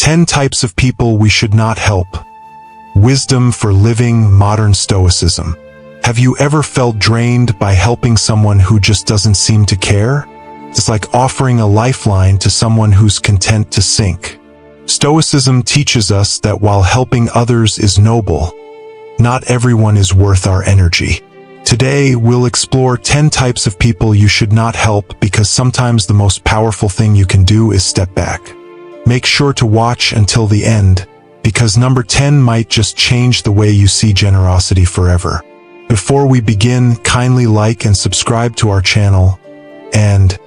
10 types of people we should not help. Wisdom for living modern stoicism. Have you ever felt drained by helping someone who just doesn't seem to care? It's like offering a lifeline to someone who's content to sink. Stoicism teaches us that while helping others is noble, not everyone is worth our energy. Today, we'll explore 10 types of people you should not help because sometimes the most powerful thing you can do is step back. Make sure to watch until the end, because number 10 might just change the way you see generosity forever. Before we begin, kindly like and subscribe to our channel, and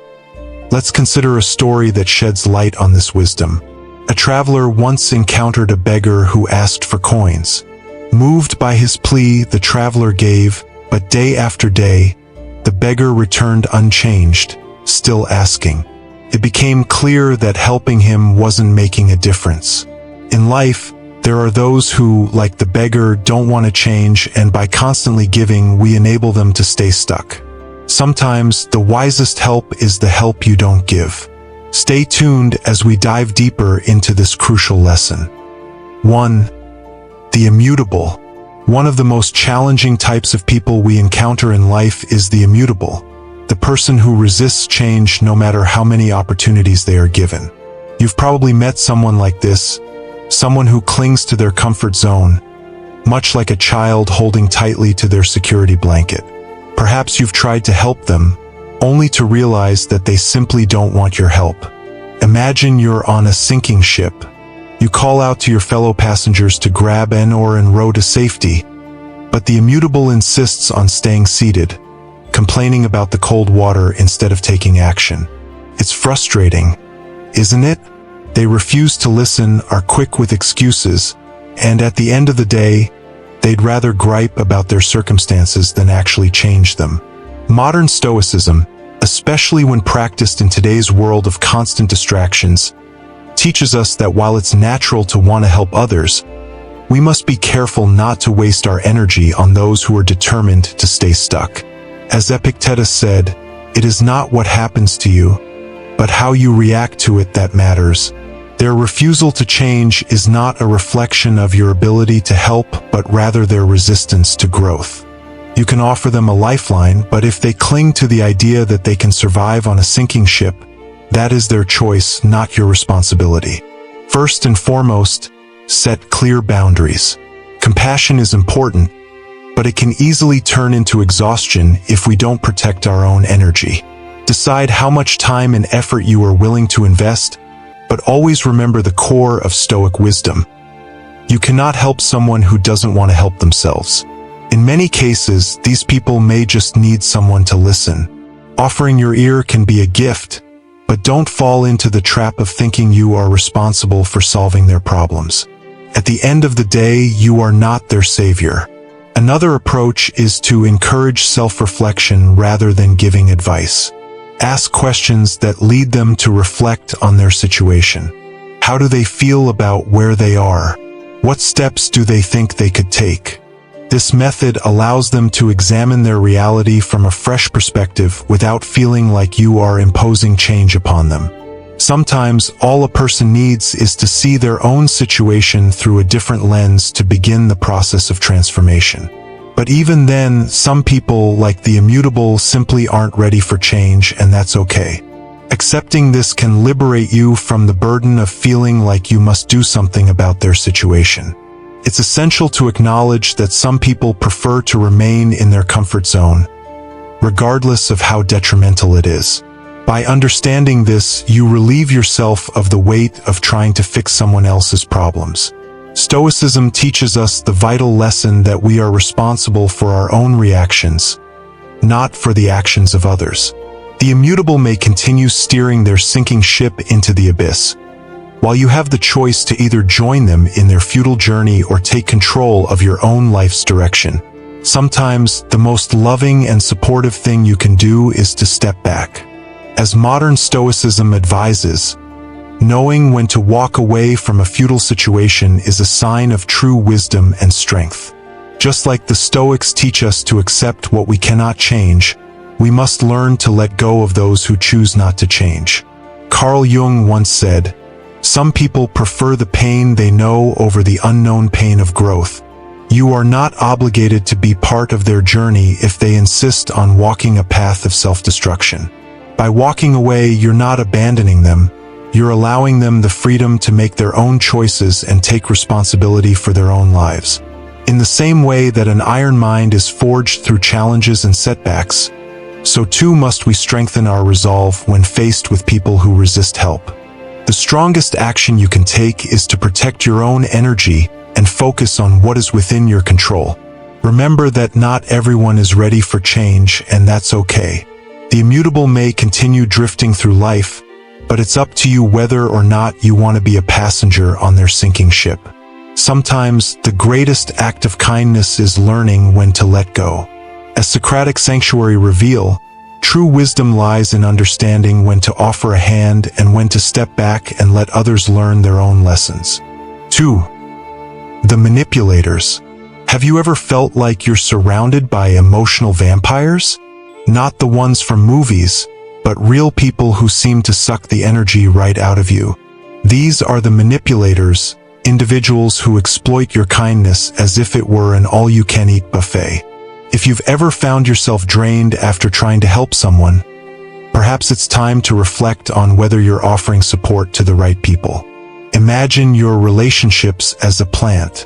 let's consider a story that sheds light on this wisdom. A traveler once encountered a beggar who asked for coins. Moved by his plea, the traveler gave, but day after day, the beggar returned unchanged, still asking. It became clear that helping him wasn't making a difference. In life, there are those who, like the beggar, don't want to change, and by constantly giving, we enable them to stay stuck. Sometimes, the wisest help is the help you don't give. Stay tuned as we dive deeper into this crucial lesson. 1. The immutable. One of the most challenging types of people we encounter in life is the immutable, the person who resists change no matter how many opportunities they are given. You've probably met someone like this, someone who clings to their comfort zone, much like a child holding tightly to their security blanket. Perhaps you've tried to help them, only to realize that they simply don't want your help. Imagine you're on a sinking ship. You call out to your fellow passengers to grab an oar and row to safety, but the immutable insists on staying seated, complaining about the cold water instead of taking action. It's frustrating, isn't it? They refuse to listen, are quick with excuses, and at the end of the day, they'd rather gripe about their circumstances than actually change them. Modern stoicism, especially when practiced in today's world of constant distractions, teaches us that while it's natural to want to help others, we must be careful not to waste our energy on those who are determined to stay stuck. As Epictetus said, "It is not what happens to you, but how you react to it that matters." Their refusal to change is not a reflection of your ability to help, but rather their resistance to growth. You can offer them a lifeline, but if they cling to the idea that they can survive on a sinking ship, that is their choice, not your responsibility. First and foremost, set clear boundaries. Compassion is important, but it can easily turn into exhaustion if we don't protect our own energy. Decide how much time and effort you are willing to invest, but always remember the core of Stoic wisdom. You cannot help someone who doesn't want to help themselves. In many cases, these people may just need someone to listen. Offering your ear can be a gift, but don't fall into the trap of thinking you are responsible for solving their problems. At the end of the day, you are not their savior. Another approach is to encourage self-reflection rather than giving advice. Ask questions that lead them to reflect on their situation. How do they feel about where they are? What steps do they think they could take? This method allows them to examine their reality from a fresh perspective without feeling like you are imposing change upon them. Sometimes all a person needs is to see their own situation through a different lens to begin the process of transformation. But even then, some people, like the immutable, simply aren't ready for change, and that's okay. Accepting this can liberate you from the burden of feeling like you must do something about their situation. It's essential to acknowledge that some people prefer to remain in their comfort zone, regardless of how detrimental it is. By understanding this, you relieve yourself of the weight of trying to fix someone else's problems. Stoicism teaches us the vital lesson that we are responsible for our own reactions, not for the actions of others. The immutable may continue steering their sinking ship into the abyss, while you have the choice to either join them in their futile journey or take control of your own life's direction. Sometimes, the most loving and supportive thing you can do is to step back. As modern stoicism advises, knowing when to walk away from a futile situation is a sign of true wisdom and strength. Just like the Stoics teach us to accept what we cannot change, we must learn to let go of those who choose not to change. Carl Jung once said, Some people prefer the pain they know over the unknown pain of growth. You are not obligated to be part of their journey if they insist on walking a path of self-destruction. By walking away, you're not abandoning them. You're allowing them the freedom to make their own choices and take responsibility for their own lives. In the same way that an iron mind is forged through challenges and setbacks, so too must we strengthen our resolve when faced with people who resist help. The strongest action you can take is to protect your own energy and focus on what is within your control. Remember that not everyone is ready for change, and that's okay. The immutable may continue drifting through life, but it's up to you whether or not you want to be a passenger on their sinking ship. Sometimes the greatest act of kindness is learning when to let go. As Socratic sanctuary reveal, true wisdom lies in understanding when to offer a hand and when to step back and let others learn their own lessons. 2. The manipulators. Have you ever felt like you're surrounded by emotional vampires? Not the ones from movies, but real people who seem to suck the energy right out of you. These are the manipulators, individuals who exploit your kindness as if it were an all-you-can-eat buffet. If you've ever found yourself drained after trying to help someone, perhaps it's time to reflect on whether you're offering support to the right people. Imagine your relationships as a plant.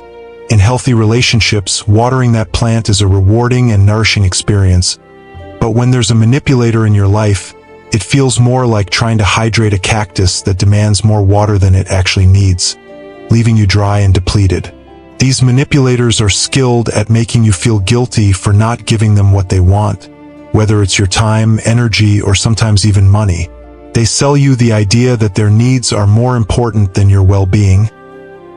In healthy relationships, watering that plant is a rewarding and nourishing experience. But when there's a manipulator in your life, it feels more like trying to hydrate a cactus that demands more water than it actually needs, leaving you dry and depleted. These manipulators are skilled at making you feel guilty for not giving them what they want, whether it's your time, energy, or sometimes even money. They sell you the idea that their needs are more important than your well-being,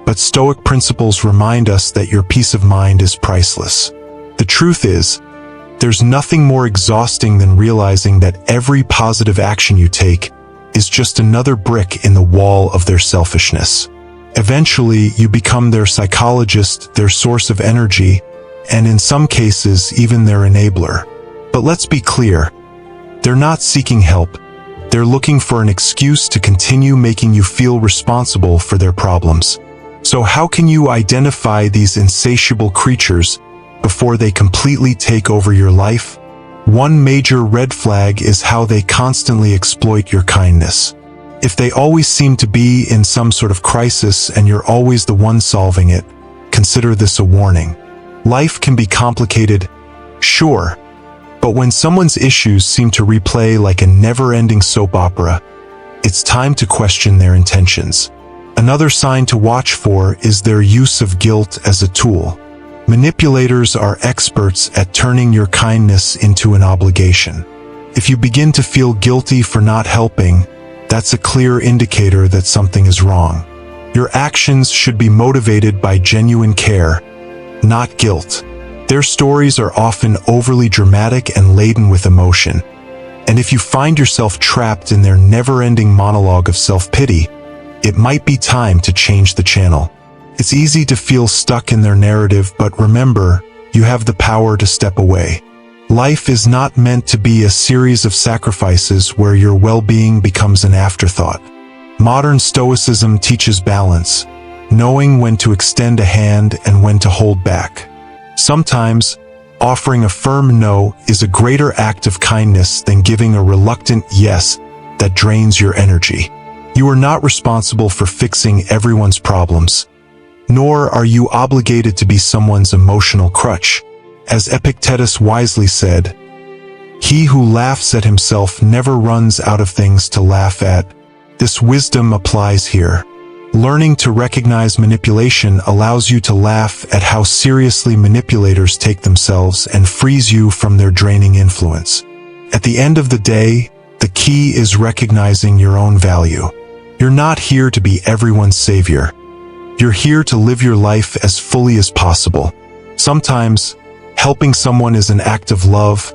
but Stoic principles remind us that your peace of mind is priceless. The truth is, there's nothing more exhausting than realizing that every positive action you take is just another brick in the wall of their selfishness. Eventually, you become their psychologist, their source of energy, and in some cases, even their enabler. But let's be clear, they're not seeking help. They're looking for an excuse to continue making you feel responsible for their problems. So how can you identify these insatiable creatures before they completely take over your life? One major red flag is how they constantly exploit your kindness. If they always seem to be in some sort of crisis and you're always the one solving it, consider this a warning. Life can be complicated, sure, but when someone's issues seem to replay like a never-ending soap opera, it's time to question their intentions. Another sign to watch for is their use of guilt as a tool. Manipulators are experts at turning your kindness into an obligation. If you begin to feel guilty for not helping, that's a clear indicator that something is wrong. Your actions should be motivated by genuine care, not guilt. Their stories are often overly dramatic and laden with emotion. And if you find yourself trapped in their never-ending monologue of self-pity, it might be time to change the channel. It's easy to feel stuck in their narrative, but remember, you have the power to step away. Life is not meant to be a series of sacrifices where your well-being becomes an afterthought. Modern stoicism teaches balance, knowing when to extend a hand and when to hold back. Sometimes, offering a firm no is a greater act of kindness than giving a reluctant yes that drains your energy. You are not responsible for fixing everyone's problems, nor are you obligated to be someone's emotional crutch. As Epictetus wisely said, "He who laughs at himself never runs out of things to laugh at." This wisdom applies here. Learning to recognize manipulation allows you to laugh at how seriously manipulators take themselves and frees you from their draining influence. At the end of the day, the key is recognizing your own value. You're not here to be everyone's savior. You're here to live your life as fully as possible. Sometimes, helping someone is an act of love,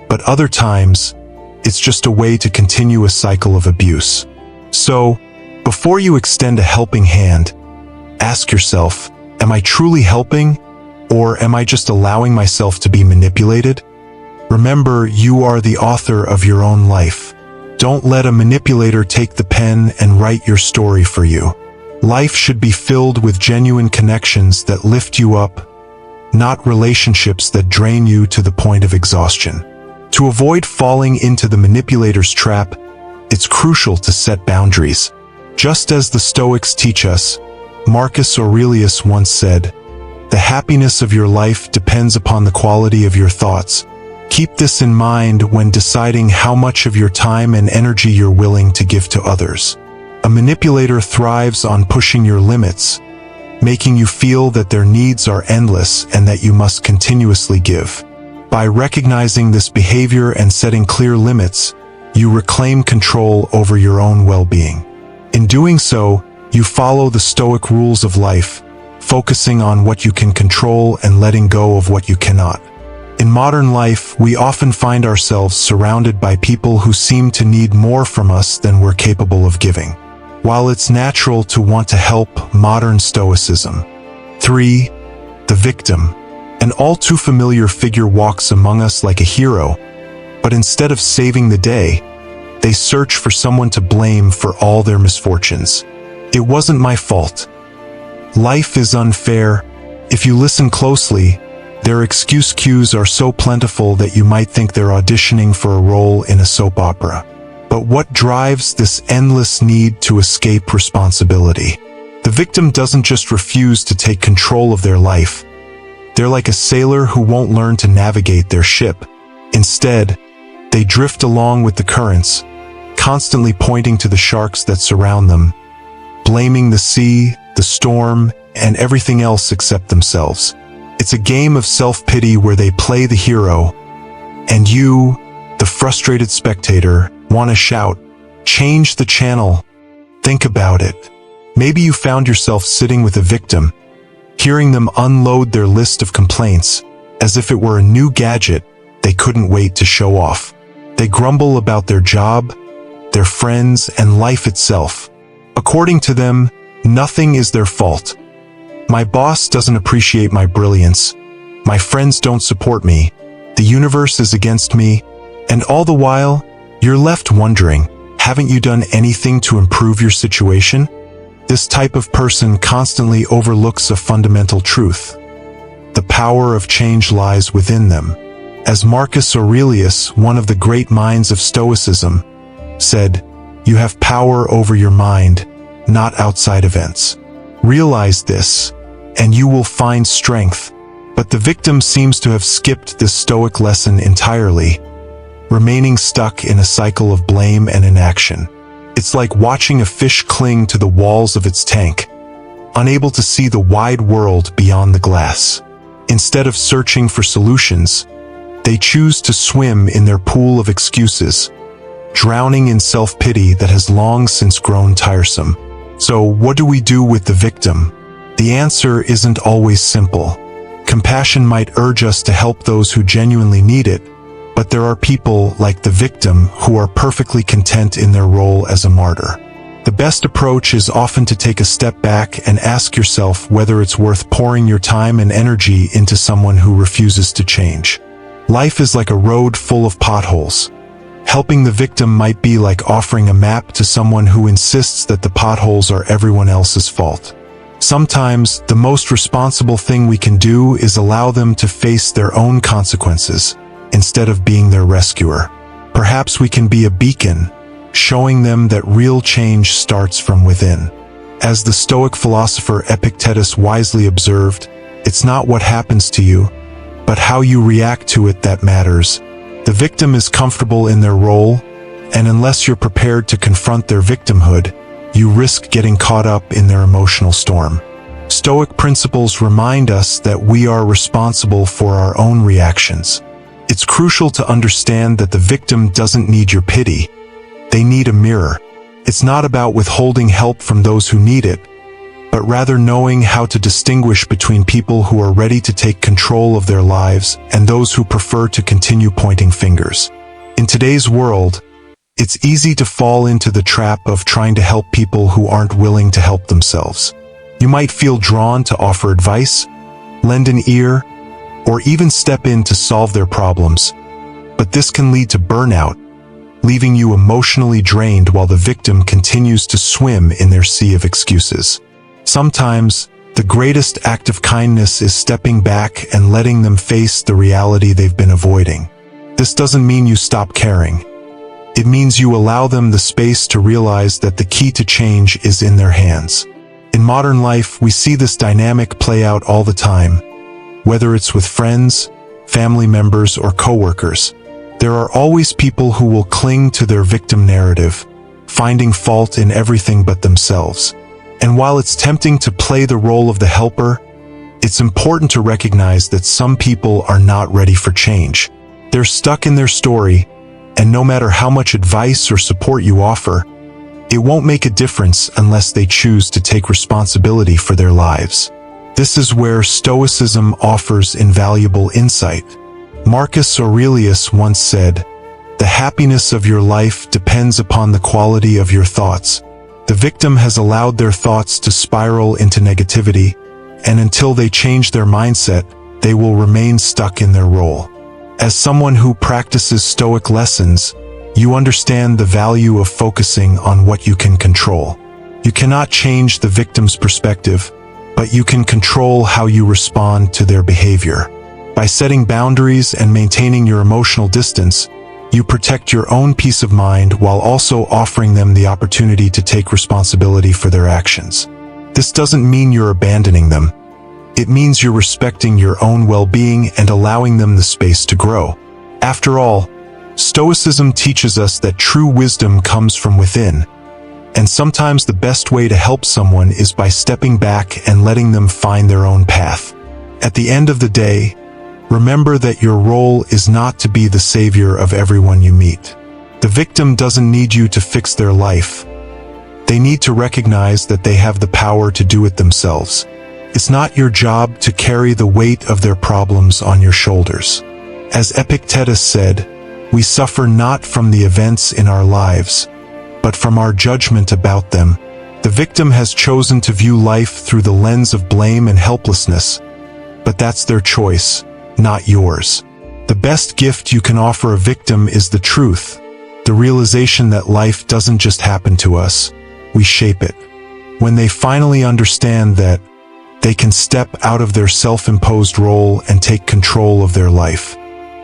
but other times, it's just a way to continue a cycle of abuse. So, before you extend a helping hand, ask yourself, am I truly helping, or am I just allowing myself to be manipulated? Remember, you are the author of your own life. Don't let a manipulator take the pen and write your story for you. Life should be filled with genuine connections that lift you up, not relationships that drain you to the point of exhaustion. To avoid falling into the manipulator's trap, it's crucial to set boundaries. Just as the Stoics teach us, Marcus Aurelius once said, "The happiness of your life depends upon the quality of your thoughts." Keep this in mind when deciding how much of your time and energy you're willing to give to others. A manipulator thrives on pushing your limits, making you feel that their needs are endless and that you must continuously give. By recognizing this behavior and setting clear limits, you reclaim control over your own well-being. In doing so, you follow the Stoic rules of life, focusing on what you can control and letting go of what you cannot. In modern life, we often find ourselves surrounded by people who seem to need more from us than we're capable of giving. While it's natural to want to help, modern stoicism. 3. The victim. An all too familiar figure walks among us like a hero, but instead of saving the day, they search for someone to blame for all their misfortunes. It wasn't my fault. Life is unfair. If you listen closely, their excuse cues are so plentiful that you might think they're auditioning for a role in a soap opera. But what drives this endless need to escape responsibility? The victim doesn't just refuse to take control of their life. They're like a sailor who won't learn to navigate their ship. Instead, they drift along with the currents, constantly pointing to the sharks that surround them, blaming the sea, the storm, and everything else except themselves. It's a game of self-pity where they play the hero, and you, the frustrated spectator, want to shout, "Change the channel." Think about it. Maybe you found yourself sitting with a victim, hearing them unload their list of complaints, as if it were a new gadget they couldn't wait to show off. They grumble about their job, their friends, and life itself. According to them, nothing is their fault. My boss doesn't appreciate my brilliance. My friends don't support me. The universe is against me. And all the while, you're left wondering, haven't you done anything to improve your situation? This type of person constantly overlooks a fundamental truth. The power of change lies within them. As Marcus Aurelius, one of the great minds of Stoicism, said, "You have power over your mind, not outside events." Realize this, and you will find strength. But the victim seems to have skipped this Stoic lesson entirely, remaining stuck in a cycle of blame and inaction. It's like watching a fish cling to the walls of its tank, unable to see the wide world beyond the glass. Instead of searching for solutions, they choose to swim in their pool of excuses, drowning in self-pity that has long since grown tiresome. So, what do we do with the victim? The answer isn't always simple. Compassion might urge us to help those who genuinely need it, but there are people, like the victim, who are perfectly content in their role as a martyr. The best approach is often to take a step back and ask yourself whether it's worth pouring your time and energy into someone who refuses to change. Life is like a road full of potholes. Helping the victim might be like offering a map to someone who insists that the potholes are everyone else's fault. Sometimes, the most responsible thing we can do is allow them to face their own consequences, instead of being their rescuer. Perhaps we can be a beacon, showing them that real change starts from within. As the Stoic philosopher Epictetus wisely observed, it's not what happens to you, but how you react to it that matters. The victim is comfortable in their role, and unless you're prepared to confront their victimhood, you risk getting caught up in their emotional storm. Stoic principles remind us that we are responsible for our own reactions. It's crucial to understand that the victim doesn't need your pity. They need a mirror. It's not about withholding help from those who need it, but rather knowing how to distinguish between people who are ready to take control of their lives and those who prefer to continue pointing fingers. In today's world, it's easy to fall into the trap of trying to help people who aren't willing to help themselves. You might feel drawn to offer advice, lend an ear, or even step in to solve their problems, but this can lead to burnout, leaving you emotionally drained while the victim continues to swim in their sea of excuses. Sometimes, the greatest act of kindness is stepping back and letting them face the reality they've been avoiding. This doesn't mean you stop caring. It means you allow them the space to realize that the key to change is in their hands. In modern life, we see this dynamic play out all the time. Whether it's with friends, family members, or coworkers, there are always people who will cling to their victim narrative, finding fault in everything but themselves. And while it's tempting to play the role of the helper, it's important to recognize that some people are not ready for change. They're stuck in their story, and no matter how much advice or support you offer, it won't make a difference unless they choose to take responsibility for their lives. This is where Stoicism offers invaluable insight. Marcus Aurelius once said, "The happiness of your life depends upon the quality of your thoughts." The victim has allowed their thoughts to spiral into negativity, and until they change their mindset, they will remain stuck in their role. As someone who practices Stoic lessons, you understand the value of focusing on what you can control. You cannot change the victim's perspective, but you can control how you respond to their behavior. By setting boundaries and maintaining your emotional distance, you protect your own peace of mind while also offering them the opportunity to take responsibility for their actions. This doesn't mean you're abandoning them. It means you're respecting your own well-being and allowing them the space to grow. After all, Stoicism teaches us that true wisdom comes from within, and sometimes the best way to help someone is by stepping back and letting them find their own path. At the end of the day, remember that your role is not to be the savior of everyone you meet. The victim doesn't need you to fix their life. They need to recognize that they have the power to do it themselves. It's not your job to carry the weight of their problems on your shoulders. As Epictetus said, we suffer not from the events in our lives, but from our judgment about them. The victim has chosen to view life through the lens of blame and helplessness, but that's their choice, not yours. The best gift you can offer a victim is the truth, the realization that life doesn't just happen to us, we shape it. When they finally understand that, they can step out of their self-imposed role and take control of their life.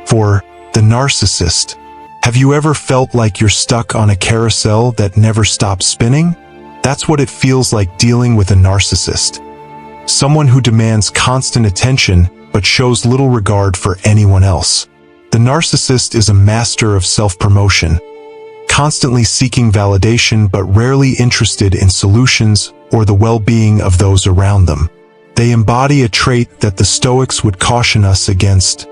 For the narcissist, have you ever felt like you're stuck on a carousel that never stops spinning? That's what it feels like dealing with a narcissist. Someone who demands constant attention but shows little regard for anyone else. The narcissist is a master of self-promotion, constantly seeking validation but rarely interested in solutions or the well-being of those around them. They embody a trait that the Stoics would caution us against: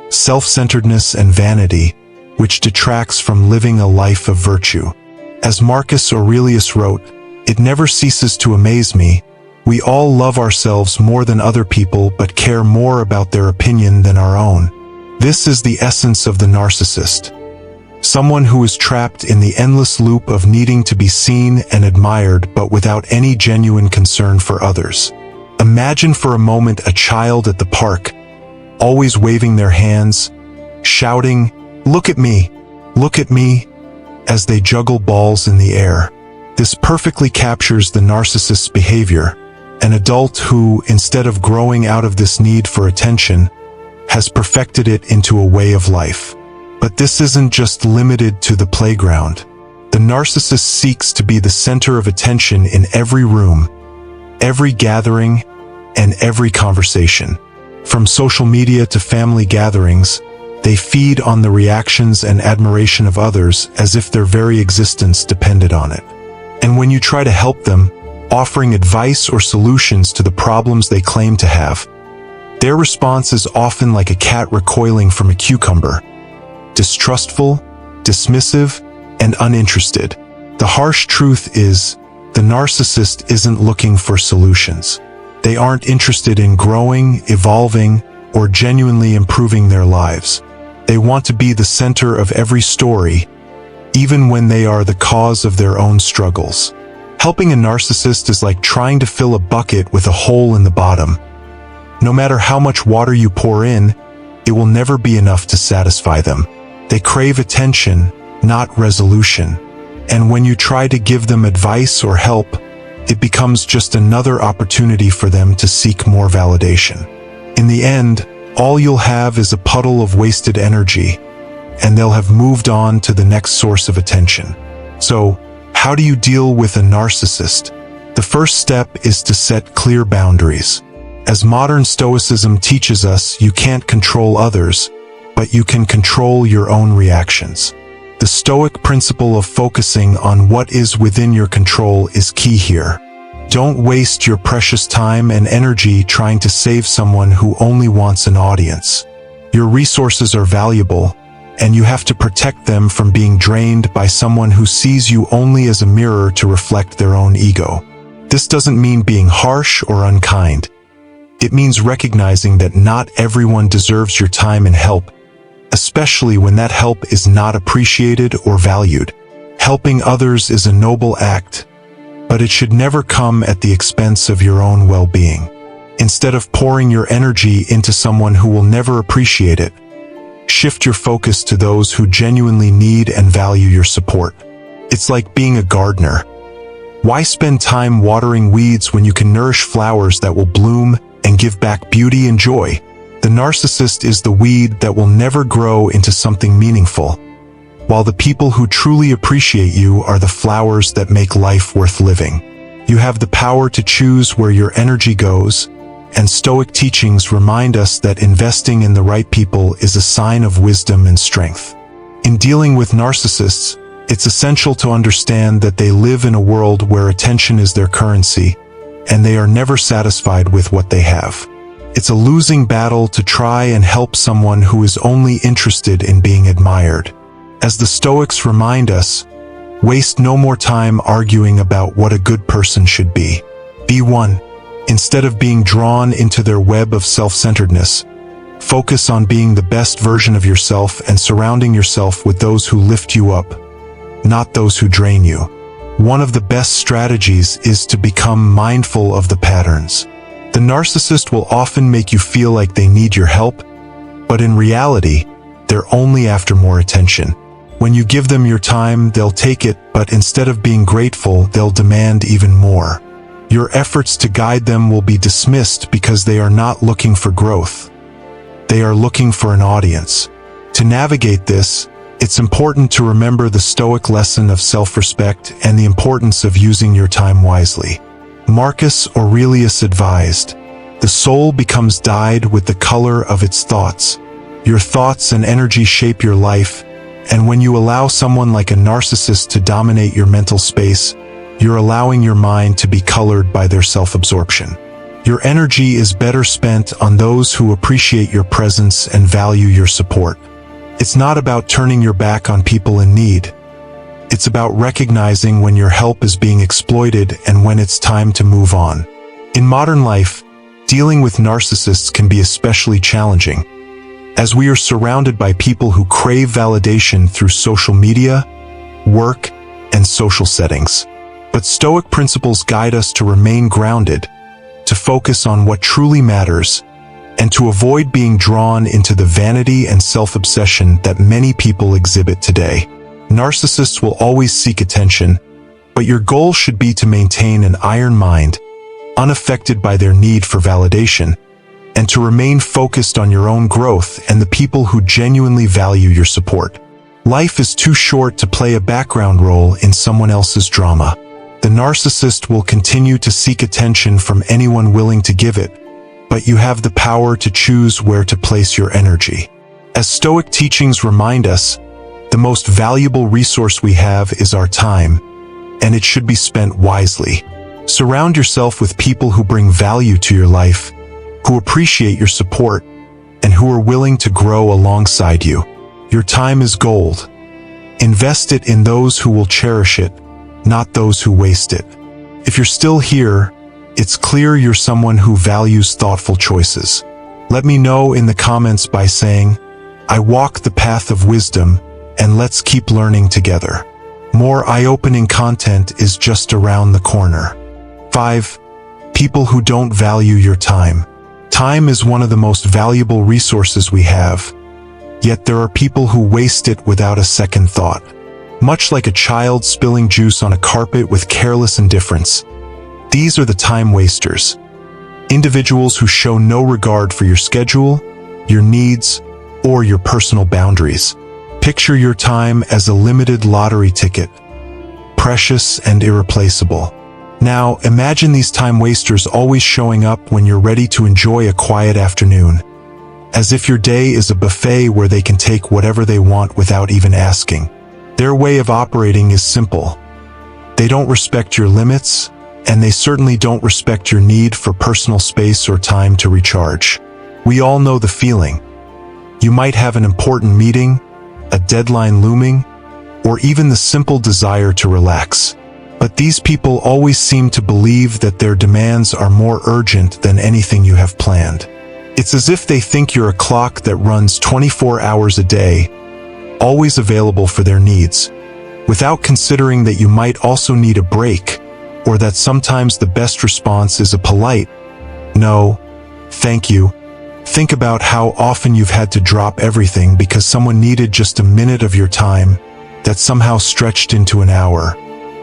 self-centeredness and vanity, which detracts from living a life of virtue. As Marcus Aurelius wrote, "It never ceases to amaze me. We all love ourselves more than other people but care more about their opinion than our own." This is the essence of the narcissist. Someone who is trapped in the endless loop of needing to be seen and admired but without any genuine concern for others. Imagine for a moment a child at the park, always waving their hands, shouting, "Look at me, look at me," as they juggle balls in the air. This perfectly captures the narcissist's behavior, an adult who, instead of growing out of this need for attention, has perfected it into a way of life. But this isn't just limited to the playground. The narcissist seeks to be the center of attention in every room, every gathering, and every conversation. From social media to family gatherings, they feed on the reactions and admiration of others as if their very existence depended on it. And when you try to help them, offering advice or solutions to the problems they claim to have, their response is often like a cat recoiling from a cucumber: distrustful, dismissive, and uninterested. The harsh truth is, the narcissist isn't looking for solutions. They aren't interested in growing, evolving, or genuinely improving their lives. They want to be the center of every story, even when they are the cause of their own struggles. Helping a narcissist is like trying to fill a bucket with a hole in the bottom. No matter how much water you pour in, it will never be enough to satisfy them. They crave attention, not resolution. And when you try to give them advice or help, it becomes just another opportunity for them to seek more validation. In the end, all you'll have is a puddle of wasted energy, and they'll have moved on to the next source of attention. So, how do you deal with a narcissist? The first step is to set clear boundaries. As modern stoicism teaches us, you can't control others, but you can control your own reactions. The Stoic principle of focusing on what is within your control is key here. Don't waste your precious time and energy trying to save someone who only wants an audience. Your resources are valuable, and you have to protect them from being drained by someone who sees you only as a mirror to reflect their own ego. This doesn't mean being harsh or unkind. It means recognizing that not everyone deserves your time and help, especially when that help is not appreciated or valued. Helping others is a noble act, but it should never come at the expense of your own well-being. Instead of pouring your energy into someone who will never appreciate it, shift your focus to those who genuinely need and value your support. It's like being a gardener. Why spend time watering weeds when you can nourish flowers that will bloom and give back beauty and joy? The narcissist is the weed that will never grow into something meaningful, while the people who truly appreciate you are the flowers that make life worth living. You have the power to choose where your energy goes, and Stoic teachings remind us that investing in the right people is a sign of wisdom and strength. In dealing with narcissists, it's essential to understand that they live in a world where attention is their currency, and they are never satisfied with what they have. It's a losing battle to try and help someone who is only interested in being admired. As the Stoics remind us, waste no more time arguing about what a good person should be. Be one. Instead of being drawn into their web of self-centeredness, focus on being the best version of yourself and surrounding yourself with those who lift you up, not those who drain you. One of the best strategies is to become mindful of the patterns. The narcissist will often make you feel like they need your help, but in reality, they're only after more attention. When you give them your time, they'll take it, but instead of being grateful, they'll demand even more. Your efforts to guide them will be dismissed because they are not looking for growth. They are looking for an audience. To navigate this, it's important to remember the Stoic lesson of self-respect and the importance of using your time wisely. Marcus Aurelius advised, "The soul becomes dyed with the color of its thoughts." Your thoughts and energy shape your life, and when you allow someone like a narcissist to dominate your mental space, you're allowing your mind to be colored by their self-absorption. Your energy is better spent on those who appreciate your presence and value your support. It's not about turning your back on people in need. It's about recognizing when your help is being exploited and when it's time to move on. In modern life, dealing with narcissists can be especially challenging, as we are surrounded by people who crave validation through social media, work, and social settings. But Stoic principles guide us to remain grounded, to focus on what truly matters, and to avoid being drawn into the vanity and self-obsession that many people exhibit today. Narcissists will always seek attention, but your goal should be to maintain an iron mind, unaffected by their need for validation, and to remain focused on your own growth and the people who genuinely value your support. Life is too short to play a background role in someone else's drama. The narcissist will continue to seek attention from anyone willing to give it, but you have the power to choose where to place your energy. As Stoic teachings remind us, the most valuable resource we have is our time, and it should be spent wisely. Surround yourself with people who bring value to your life, who appreciate your support, and who are willing to grow alongside you. Your time is gold. Invest it in those who will cherish it, not those who waste it. If you're still here, it's clear you're someone who values thoughtful choices. Let me know in the comments by saying, "I walk the path of wisdom, and let's keep learning together." More eye-opening content is just around the corner. 5. People who don't value your time. Time is one of the most valuable resources we have, yet there are people who waste it without a second thought. much like a child spilling juice on a carpet with careless indifference. These are the time wasters. Individuals who show no regard for your schedule, your needs, or your personal boundaries. Picture your time as a limited lottery ticket, precious and irreplaceable. Now, imagine these time wasters always showing up when you're ready to enjoy a quiet afternoon, as if your day is a buffet where they can take whatever they want without even asking. Their way of operating is simple. They don't respect your limits, and they certainly don't respect your need for personal space or time to recharge. We all know the feeling. You might have an important meeting, a deadline looming, or even the simple desire to relax. But these people always seem to believe that their demands are more urgent than anything you have planned. It's as if they think you're a clock that runs 24 hours a day, always available for their needs, without considering that you might also need a break, or that sometimes the best response is a polite, "No, thank you." Think about how often you've had to drop everything because someone needed just a minute of your time that somehow stretched into an hour.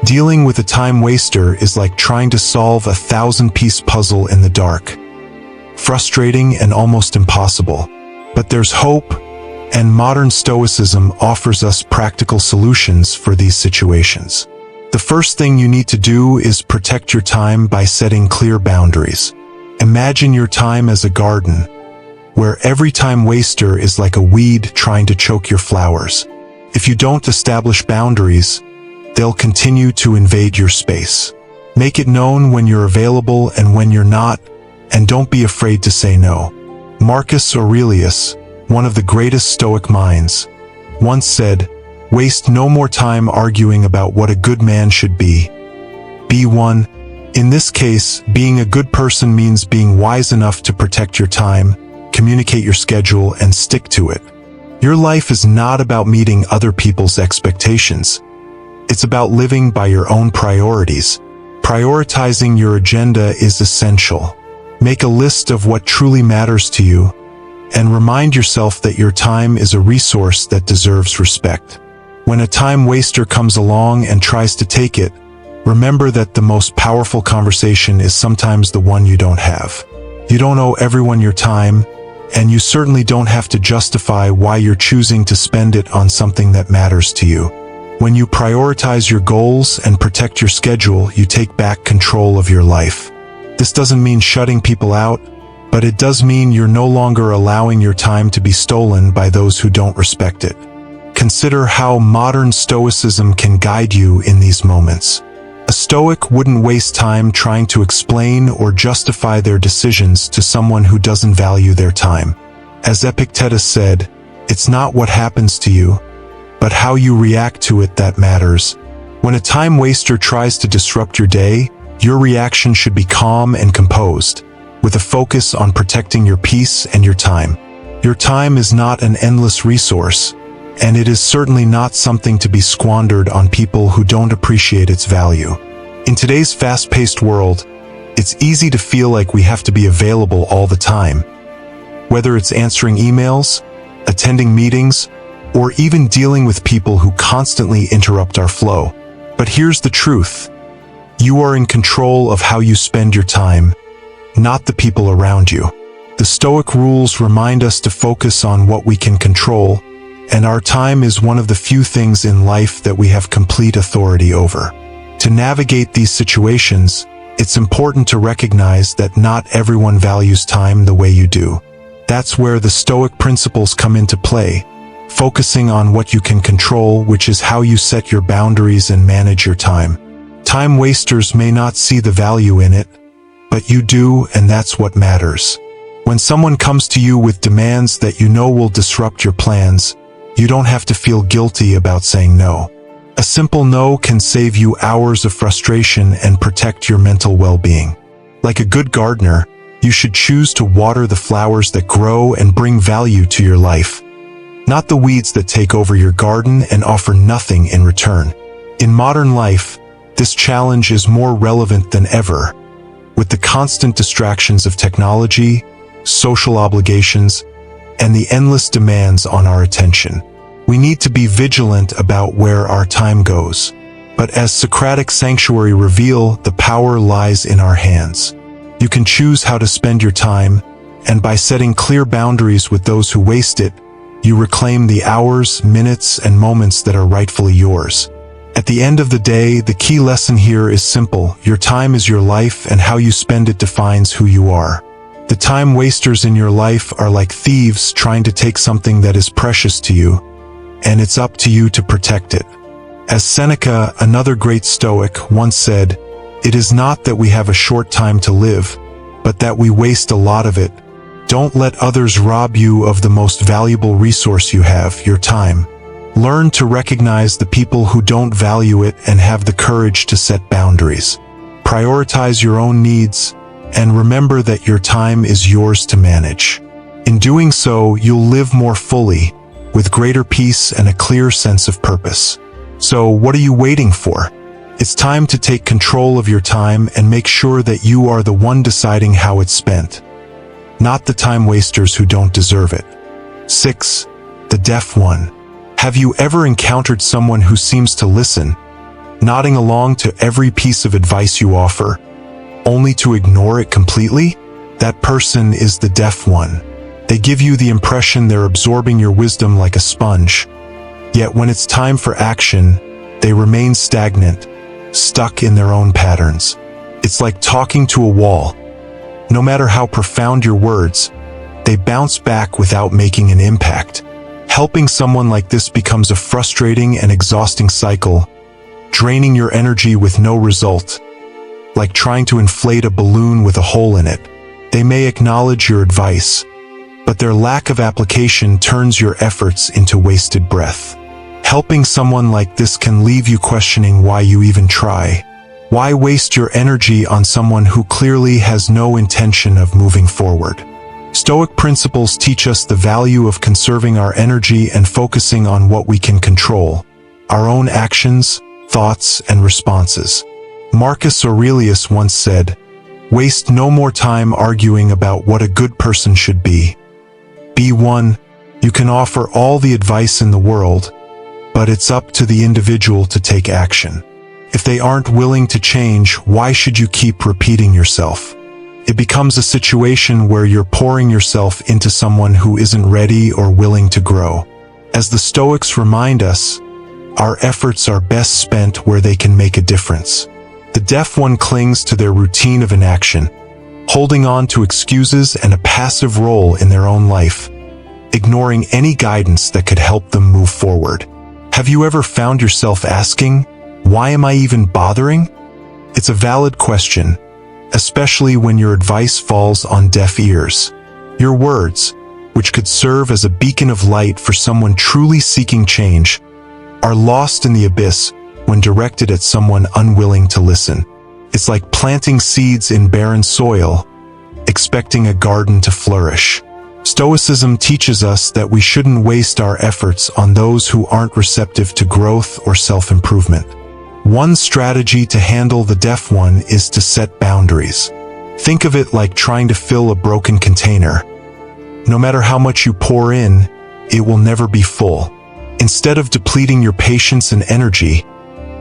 Dealing with a time waster is like trying to solve a 1,000-piece puzzle in the dark. Frustrating and almost impossible. But there's hope, and modern stoicism offers us practical solutions for these situations. The first thing you need to do is protect your time by setting clear boundaries. Imagine your time as a garden, where every time waster is like a weed trying to choke your flowers. If you don't establish boundaries, they'll continue to invade your space. Make it known when you're available and when you're not, and don't be afraid to say no. Marcus Aurelius, one of the greatest Stoic minds, once said, "Waste no more time arguing about what a good man should be. Be one." In this case, being a good person means being wise enough to protect your time, communicate your schedule, and stick to it. Your life is not about meeting other people's expectations. It's about living by your own priorities. Prioritizing your agenda is essential. Make a list of what truly matters to you, and remind yourself that your time is a resource that deserves respect. When a time waster comes along and tries to take it, remember that the most powerful conversation is sometimes the one you don't have. You don't owe everyone your time, and you certainly don't have to justify why you're choosing to spend it on something that matters to you. When you prioritize your goals and protect your schedule, you take back control of your life. This doesn't mean shutting people out, but it does mean you're no longer allowing your time to be stolen by those who don't respect it. Consider how modern stoicism can guide you in these moments. A Stoic wouldn't waste time trying to explain or justify their decisions to someone who doesn't value their time. As Epictetus said, "It's not what happens to you, but how you react to it that matters." When a time waster tries to disrupt your day, your reaction should be calm and composed, with a focus on protecting your peace and your time. Your time is not an endless resource, and it is certainly not something to be squandered on people who don't appreciate its value. In today's fast-paced world, it's easy to feel like we have to be available all the time. Whether it's answering emails, attending meetings, or even dealing with people who constantly interrupt our flow. But here's the truth. You are in control of how you spend your time, not the people around you. The Stoic rules remind us to focus on what we can control, and our time is one of the few things in life that we have complete authority over. To navigate these situations, it's important to recognize that not everyone values time the way you do. That's where the Stoic principles come into play, focusing on what you can control, which is how you set your boundaries and manage your time. Time wasters may not see the value in it, but you do, and that's what matters. When someone comes to you with demands that you know will disrupt your plans, you don't have to feel guilty about saying no. A simple no can save you hours of frustration and protect your mental well-being. Like a good gardener, you should choose to water the flowers that grow and bring value to your life, not the weeds that take over your garden and offer nothing in return. In modern life, this challenge is more relevant than ever, with the constant distractions of technology, social obligations, and the endless demands on our attention. We need to be vigilant about where our time goes. But as Socratic sanctuary reveal, the power lies in our hands. You can choose how to spend your time, and by setting clear boundaries with those who waste it, you reclaim the hours, minutes, and moments that are rightfully yours. At the end of the day, the key lesson here is simple. Your time is your life, and how you spend it defines who you are. The time wasters in your life are like thieves trying to take something that is precious to you, and it's up to you to protect it. As Seneca, another great Stoic, once said, "It is not that we have a short time to live, but that we waste a lot of it." Don't let others rob you of the most valuable resource you have, your time. Learn to recognize the people who don't value it and have the courage to set boundaries. Prioritize your own needs, and remember that your time is yours to manage. In doing so, you'll live more fully, with greater peace and a clear sense of purpose. So, what are you waiting for? It's time to take control of your time and make sure that you are the one deciding how it's spent, not the time wasters who don't deserve it. 6. The deaf one. Have you ever encountered someone who seems to listen, nodding along to every piece of advice you offer, only to ignore it completely? That person is the deaf one. They give you the impression they're absorbing your wisdom like a sponge. Yet when it's time for action, they remain stagnant, stuck in their own patterns. It's like talking to a wall. No matter how profound your words, they bounce back without making an impact. Helping someone like this becomes a frustrating and exhausting cycle, draining your energy with no result, like trying to inflate a balloon with a hole in it. They may acknowledge your advice, but their lack of application turns your efforts into wasted breath. Helping someone like this can leave you questioning why you even try. Why waste your energy on someone who clearly has no intention of moving forward? Stoic principles teach us the value of conserving our energy and focusing on what we can control, our own actions, thoughts, and responses. Marcus Aurelius once said, "Waste no more time arguing about what a good person should be. Be one. You can offer all the advice in the world, but it's up to the individual to take action. If they aren't willing to change, why should you keep repeating yourself?" It becomes a situation where you're pouring yourself into someone who isn't ready or willing to grow. As the Stoics remind us, our efforts are best spent where they can make a difference. The deaf one clings to their routine of inaction, holding on to excuses and a passive role in their own life, ignoring any guidance that could help them move forward. Have you ever found yourself asking, "Why am I even bothering?" It's a valid question, especially when your advice falls on deaf ears. Your words, which could serve as a beacon of light for someone truly seeking change, are lost in the abyss when directed at someone unwilling to listen. It's like planting seeds in barren soil, expecting a garden to flourish. Stoicism teaches us that we shouldn't waste our efforts on those who aren't receptive to growth or self-improvement. One strategy to handle the deaf one is to set boundaries. Think of it like trying to fill a broken container. No matter how much you pour in, it will never be full. Instead of depleting your patience and energy,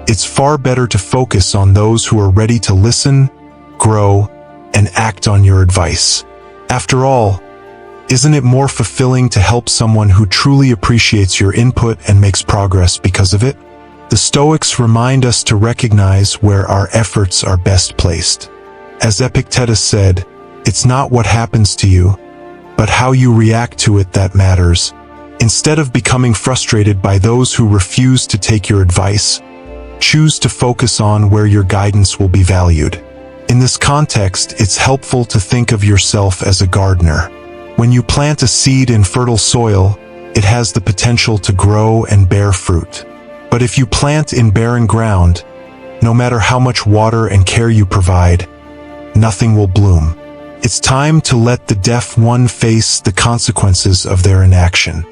it's far better to focus on those who are ready to listen, grow, and act on your advice. After all, isn't it more fulfilling to help someone who truly appreciates your input and makes progress because of it? The Stoics remind us to recognize where our efforts are best placed. As Epictetus said, "It's not what happens to you, but how you react to it that matters." Instead of becoming frustrated by those who refuse to take your advice, choose to focus on where your guidance will be valued. In this context, it's helpful to think of yourself as a gardener. When you plant a seed in fertile soil, it has the potential to grow and bear fruit. But if you plant in barren ground, no matter how much water and care you provide, nothing will bloom. It's time to let the deaf one face the consequences of their inaction.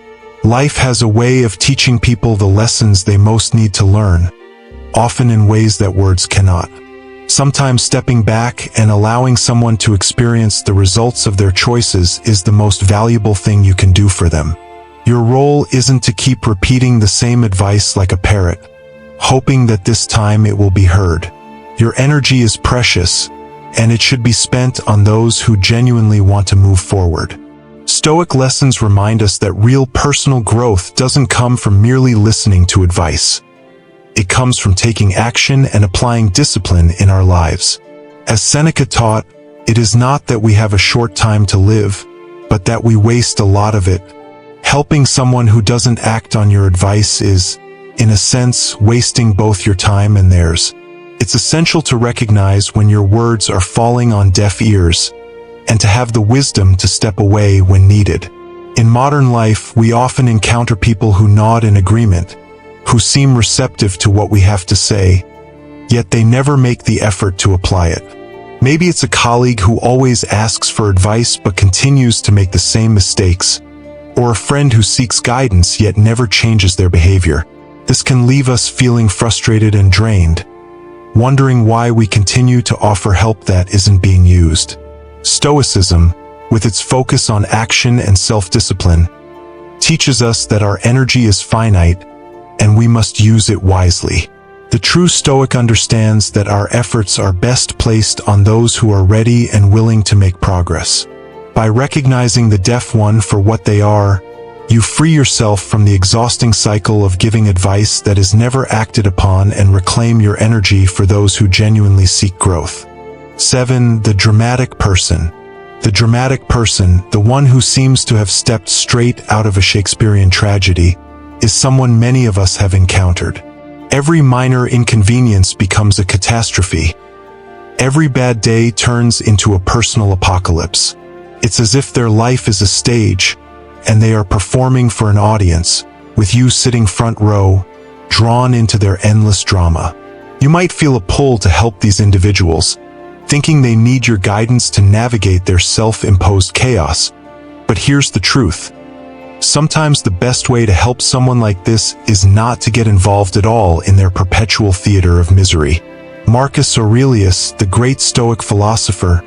Life has a way of teaching people the lessons they most need to learn, often in ways that words cannot. Sometimes stepping back and allowing someone to experience the results of their choices is the most valuable thing you can do for them. Your role isn't to keep repeating the same advice like a parrot, hoping that this time it will be heard. Your energy is precious, and it should be spent on those who genuinely want to move forward. Stoic lessons remind us that real personal growth doesn't come from merely listening to advice. It comes from taking action and applying discipline in our lives. As Seneca taught, it is not that we have a short time to live, but that we waste a lot of it. Helping someone who doesn't act on your advice is, in a sense, wasting both your time and theirs. It's essential to recognize when your words are falling on deaf ears, and to have the wisdom to step away when needed. In modern life, we often encounter people who nod in agreement, who seem receptive to what we have to say, yet they never make the effort to apply it. Maybe it's a colleague who always asks for advice but continues to make the same mistakes, or a friend who seeks guidance yet never changes their behavior. This can leave us feeling frustrated and drained, wondering why we continue to offer help that isn't being used. Stoicism, with its focus on action and self-discipline, teaches us that our energy is finite and we must use it wisely. The true Stoic understands that our efforts are best placed on those who are ready and willing to make progress. By recognizing the deaf one for what they are, you free yourself from the exhausting cycle of giving advice that is never acted upon and reclaim your energy for those who genuinely seek growth. 7. The dramatic person. The dramatic person, the one who seems to have stepped straight out of a Shakespearean tragedy, is someone many of us have encountered. Every minor inconvenience becomes a catastrophe. Every bad day turns into a personal apocalypse. It's as if their life is a stage, and they are performing for an audience, with you sitting front row, drawn into their endless drama. You might feel a pull to help these individuals, thinking they need your guidance to navigate their self-imposed chaos. But here's the truth. Sometimes the best way to help someone like this is not to get involved at all in their perpetual theater of misery. Marcus Aurelius, the great Stoic philosopher,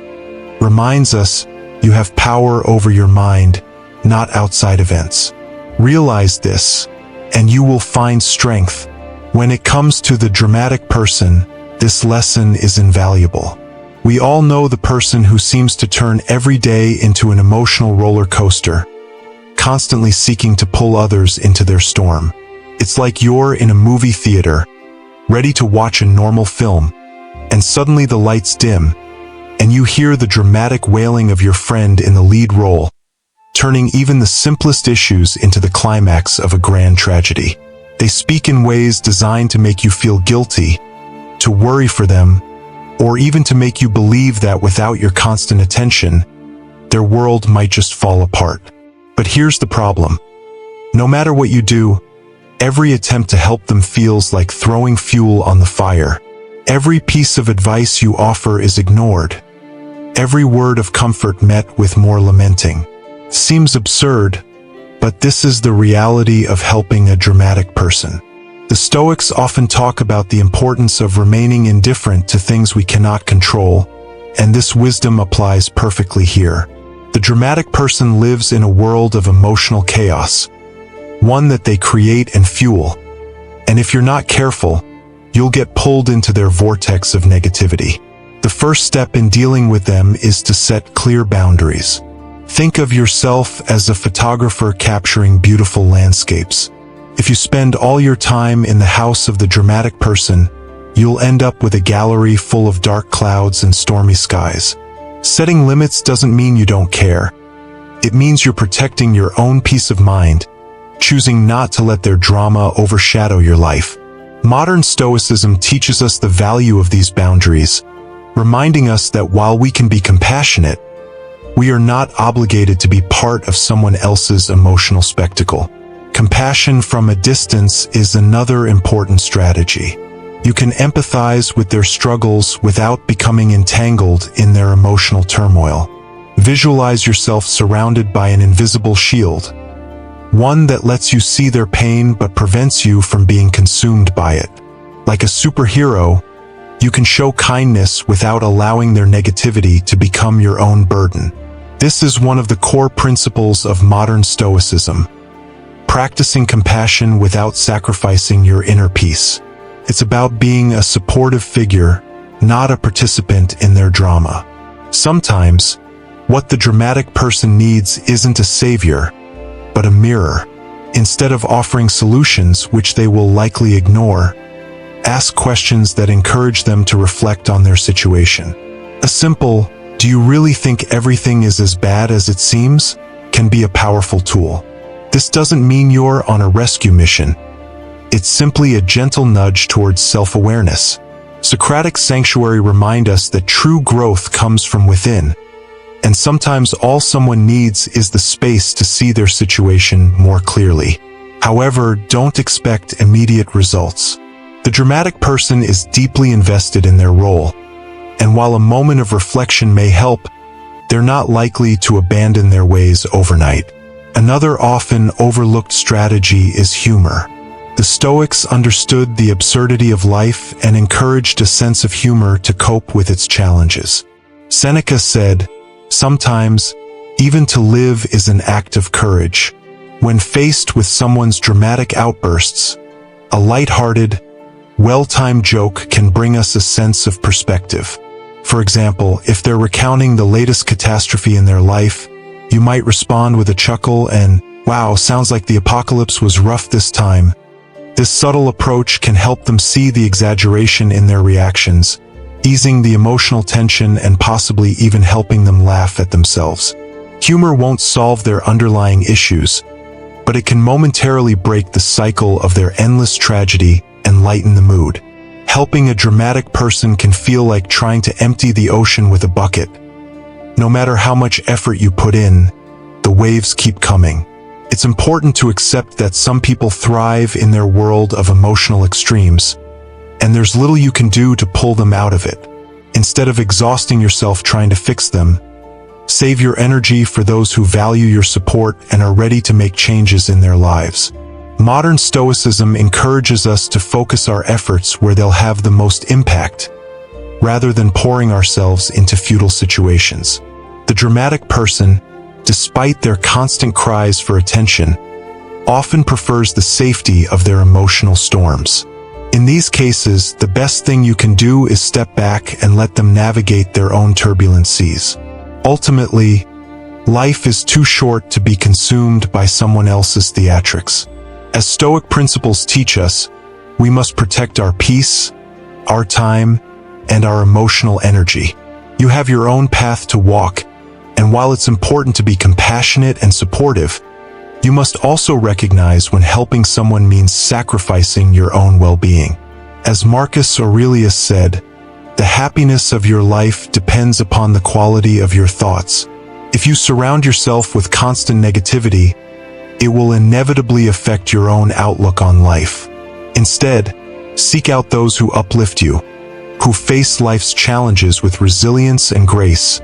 reminds us, you have power over your mind, not outside events. Realize this, and you will find strength. When it comes to the dramatic person, this lesson is invaluable. We all know the person who seems to turn every day into an emotional roller coaster, constantly seeking to pull others into their storm. It's like you're in a movie theater, ready to watch a normal film, and suddenly the lights dim, and you hear the dramatic wailing of your friend in the lead role, turning even the simplest issues into the climax of a grand tragedy. They speak in ways designed to make you feel guilty, to worry for them, or even to make you believe that without your constant attention, their world might just fall apart. But here's the problem. No matter what you do, every attempt to help them feels like throwing fuel on the fire. Every piece of advice you offer is ignored. Every word of comfort met with more lamenting. Seems absurd, but this is the reality of helping a dramatic person. The Stoics often talk about the importance of remaining indifferent to things we cannot control, and this wisdom applies perfectly here. The dramatic person lives in a world of emotional chaos, one that they create and fuel, and if you're not careful, you'll get pulled into their vortex of negativity. The first step in dealing with them is to set clear boundaries. Think of yourself as a photographer capturing beautiful landscapes. If you spend all your time in the house of the dramatic person, you'll end up with a gallery full of dark clouds and stormy skies. Setting limits doesn't mean you don't care. It means you're protecting your own peace of mind, choosing not to let their drama overshadow your life. Modern Stoicism teaches us the value of these boundaries, reminding us that while we can be compassionate, we are not obligated to be part of someone else's emotional spectacle. Compassion from a distance is another important strategy. You can empathize with their struggles without becoming entangled in their emotional turmoil. Visualize yourself surrounded by an invisible shield, one that lets you see their pain but prevents you from being consumed by it. Like a superhero, you can show kindness without allowing their negativity to become your own burden. This is one of the core principles of modern Stoicism. practicing compassion without sacrificing your inner peace. It's about being a supportive figure, not a participant in their drama. Sometimes, what the dramatic person needs isn't a savior, but a mirror. Instead of offering solutions which they will likely ignore, ask questions that encourage them to reflect on their situation. A simple, "Do you really think everything is as bad as it seems?" can be a powerful tool. This doesn't mean you're on a rescue mission. It's simply a gentle nudge towards self-awareness. Socratic sanctuary remind us that true growth comes from within, and sometimes all someone needs is the space to see their situation more clearly. However, don't expect immediate results. The dramatic person is deeply invested in their role, and while a moment of reflection may help, they're not likely to abandon their ways overnight. Another often overlooked strategy is humor. The Stoics understood the absurdity of life and encouraged a sense of humor to cope with its challenges. Seneca said, "Sometimes, even to live is an act of courage." When faced with someone's dramatic outbursts, a light-hearted, well-timed joke can bring us a sense of perspective. For example, if they're recounting the latest catastrophe in their life, you might respond with a chuckle and, "Wow, sounds like the apocalypse was rough this time." This subtle approach can help them see the exaggeration in their reactions, easing the emotional tension and possibly even helping them laugh at themselves. Humor won't solve their underlying issues, but it can momentarily break the cycle of their endless tragedy and lighten the mood. Helping a dramatic person can feel like trying to empty the ocean with a bucket. No matter how much effort you put in, the waves keep coming. It's important to accept that some people thrive in their world of emotional extremes, and there's little you can do to pull them out of it. Instead of exhausting yourself trying to fix them, save your energy for those who value your support and are ready to make changes in their lives. Modern stoicism encourages us to focus our efforts where they'll have the most impact, rather than pouring ourselves into futile situations. The dramatic person, despite their constant cries for attention, often prefers the safety of their emotional storms. In these cases, the best thing you can do is step back and let them navigate their own turbulent seas. Ultimately, life is too short to be consumed by someone else's theatrics. As Stoic principles teach us, we must protect our peace, our time, and our emotional energy. You have your own path to walk, and while it's important to be compassionate and supportive, you must also recognize when helping someone means sacrificing your own well-being. As Marcus Aurelius said, "The happiness of your life depends upon the quality of your thoughts." If you surround yourself with constant negativity, it will inevitably affect your own outlook on life. Instead, seek out those who uplift you, who face life's challenges with resilience and grace,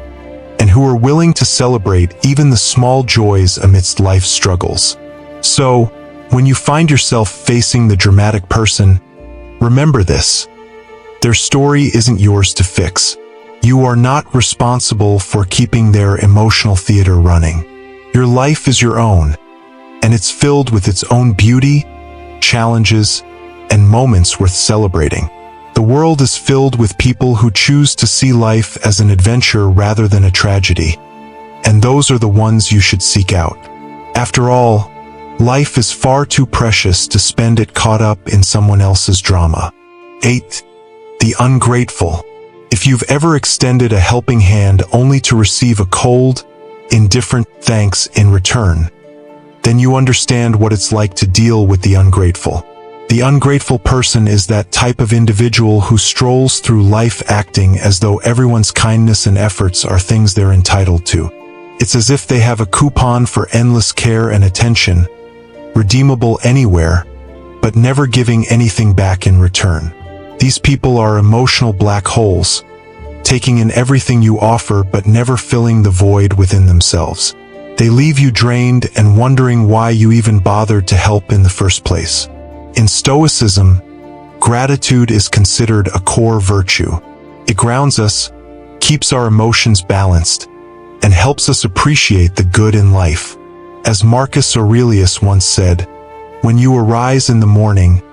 and who are willing to celebrate even the small joys amidst life's struggles. So, when you find yourself facing the dramatic person, remember this: their story isn't yours to fix. You are not responsible for keeping their emotional theater running. Your life is your own, and it's filled with its own beauty, challenges, and moments worth celebrating. The world is filled with people who choose to see life as an adventure rather than a tragedy, and those are the ones you should seek out. After all, life is far too precious to spend it caught up in someone else's drama. 8. The ungrateful. If you've ever extended a helping hand only to receive a cold, indifferent thanks in return, then you understand what it's like to deal with the ungrateful. The ungrateful person is that type of individual who strolls through life acting as though everyone's kindness and efforts are things they're entitled to. It's as if they have a coupon for endless care and attention, redeemable anywhere, but never giving anything back in return. These people are emotional black holes, taking in everything you offer but never filling the void within themselves. They leave you drained and wondering why you even bothered to help in the first place. In Stoicism, gratitude is considered a core virtue. It grounds us, keeps our emotions balanced, and helps us appreciate the good in life. As Marcus Aurelius once said, When you arise in the morning,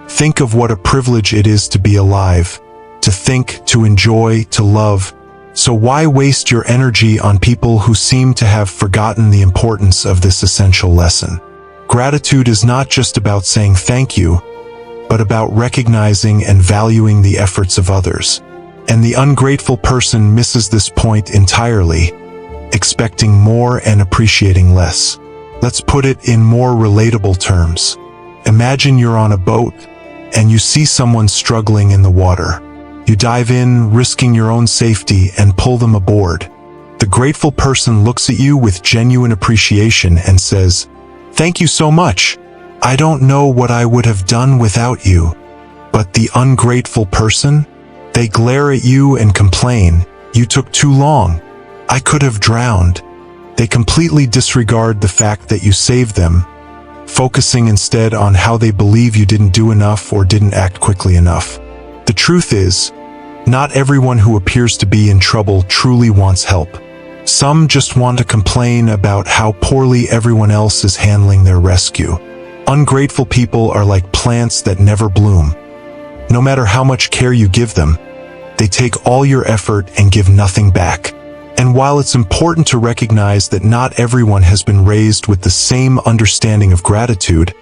think of what a privilege it is to be alive, to think, to enjoy, to love. So why waste your energy on people who seem to have forgotten the importance of this essential lesson? Gratitude is not just about saying thank you, but about recognizing and valuing the efforts of others. And the ungrateful person misses this point entirely, expecting more and appreciating less. Let's put it in more relatable terms. Imagine you're on a boat, and you see someone struggling in the water. You dive in, risking your own safety, and pull them aboard. The grateful person looks at you with genuine appreciation and says, "Thank you so much. I don't know what I would have done without you." But the ungrateful person? They glare at you and complain, "You took too long. I could have drowned." They completely disregard the fact that you saved them, focusing instead on how they believe you didn't do enough or didn't act quickly enough. The truth is, not everyone who appears to be in trouble truly wants help. Some just want to complain about how poorly everyone else is handling their rescue. Ungrateful people are like plants that never bloom. No matter how much care you give them, they take all your effort and give nothing back. And while it's important to recognize that not everyone has been raised with the same understanding of gratitude,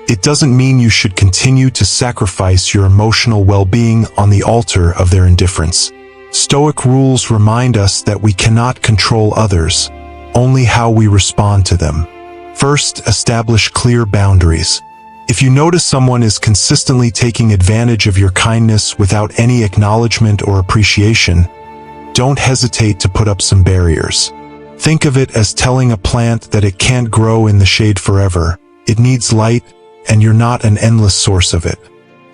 it doesn't mean you should continue to sacrifice your emotional well-being on the altar of their indifference. Stoic rules remind us that we cannot control others, only how we respond to them. First, establish clear boundaries. If you notice someone is consistently taking advantage of your kindness without any acknowledgement or appreciation, don't hesitate to put up some barriers. Think of it as telling a plant that it can't grow in the shade forever. It needs light, and you're not an endless source of it.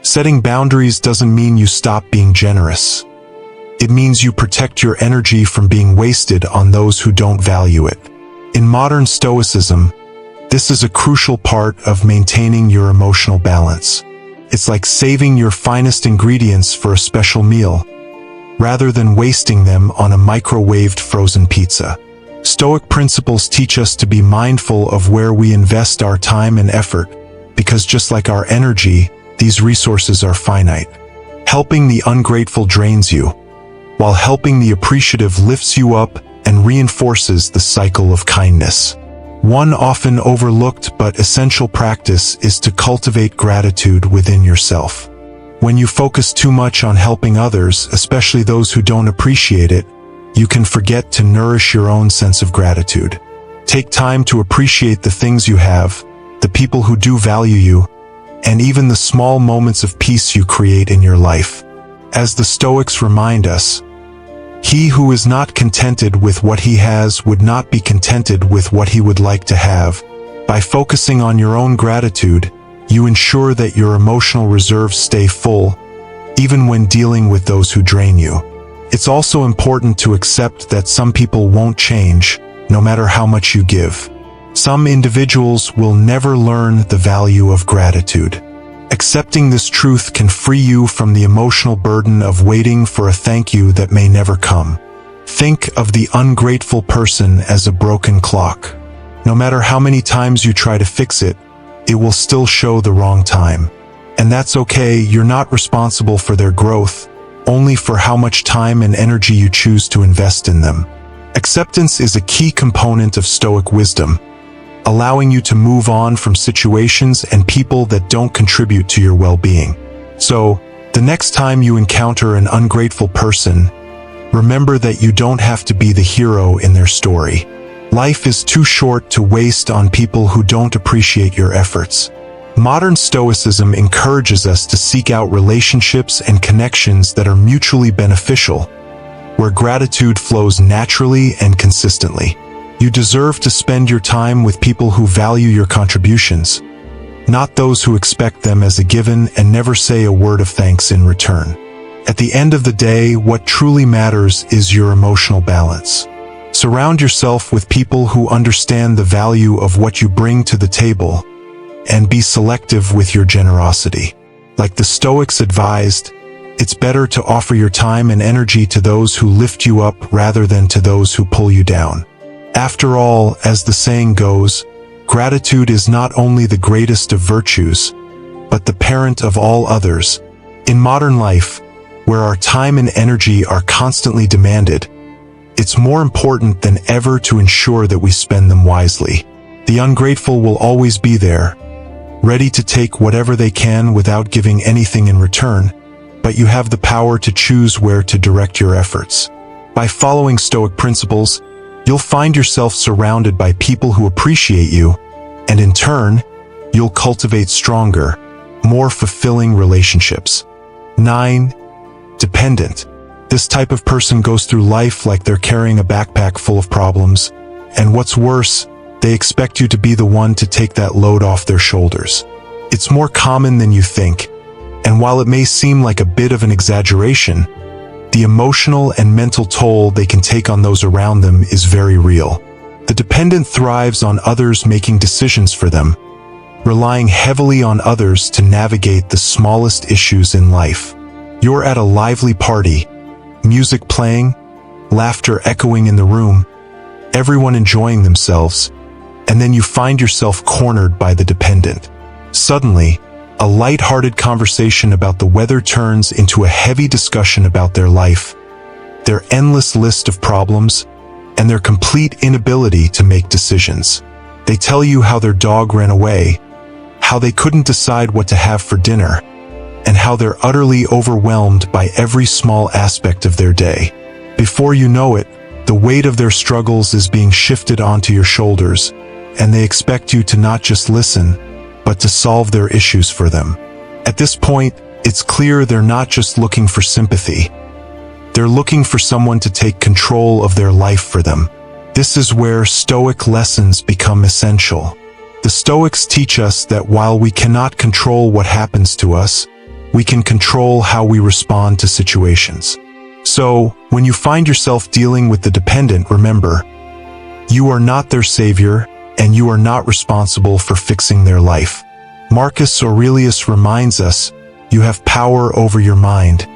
Setting boundaries doesn't mean you stop being generous. It means you protect your energy from being wasted on those who don't value it. In modern stoicism, this is a crucial part of maintaining your emotional balance. It's like saving your finest ingredients for a special meal, rather than wasting them on a microwaved frozen pizza. Stoic principles teach us to be mindful of where we invest our time and effort, because just like our energy, these resources are finite. Helping the ungrateful drains you, while helping the appreciative lifts you up and reinforces the cycle of kindness. One often overlooked but essential practice is to cultivate gratitude within yourself. When you focus too much on helping others, especially those who don't appreciate it, you can forget to nourish your own sense of gratitude. Take time to appreciate the things you have, the people who do value you, and even the small moments of peace you create in your life. As the Stoics remind us, he who is not contented with what he has would not be contented with what he would like to have. By focusing on your own gratitude, you ensure that your emotional reserves stay full, even when dealing with those who drain you. It's also important to accept that some people won't change, no matter how much you give. Some individuals will never learn the value of gratitude. Accepting this truth can free you from the emotional burden of waiting for a thank you that may never come. Think of the ungrateful person as a broken clock. No matter how many times you try to fix it, it will still show the wrong time. And that's okay, you're not responsible for their growth, only for how much time and energy you choose to invest in them. Acceptance is a key component of Stoic wisdom, allowing you to move on from situations and people that don't contribute to your well-being. So, the next time you encounter an ungrateful person, remember that you don't have to be the hero in their story. Life is too short to waste on people who don't appreciate your efforts. Modern Stoicism encourages us to seek out relationships and connections that are mutually beneficial, where gratitude flows naturally and consistently. You deserve to spend your time with people who value your contributions, not those who expect them as a given and never say a word of thanks in return. At the end of the day, what truly matters is your emotional balance. Surround yourself with people who understand the value of what you bring to the table, and be selective with your generosity. Like the Stoics advised, it's better to offer your time and energy to those who lift you up rather than to those who pull you down. After all, as the saying goes, Gratitude is not only the greatest of virtues, but the parent of all others. In modern life, where our time and energy are constantly demanded, it's more important than ever to ensure that we spend them wisely. The ungrateful will always be there, ready to take whatever they can without giving anything in return, but you have the power to choose where to direct your efforts. By following Stoic principles, you'll find yourself surrounded by people who appreciate you, and in turn, you'll cultivate stronger, more fulfilling relationships. 9. Dependent. This type of person goes through life like they're carrying a backpack full of problems, and what's worse, they expect you to be the one to take that load off their shoulders. It's more common than you think, and while it may seem like a bit of an exaggeration, the emotional and mental toll they can take on those around them is very real. The dependent thrives on others making decisions for them, relying heavily on others to navigate the smallest issues in life. You're at a lively party, music playing, laughter echoing in the room, everyone enjoying themselves, and then you find yourself cornered by the dependent. Suddenly, a light-hearted conversation about the weather turns into a heavy discussion about their life, their endless list of problems, and their complete inability to make decisions. They tell you how their dog ran away, how they couldn't decide what to have for dinner, and how they're utterly overwhelmed by every small aspect of their day. Before you know it, the weight of their struggles is being shifted onto your shoulders, and they expect you to not just listen, but to solve their issues for them. At this point, it's clear they're not just looking for sympathy. They're looking for someone to take control of their life for them. This is where Stoic lessons become essential. The Stoics teach us that while we cannot control what happens to us, we can control how we respond to situations. So, when you find yourself dealing with the dependent, remember, you are not their savior, and you are not responsible for fixing their life. Marcus Aurelius reminds us, you have power over your mind,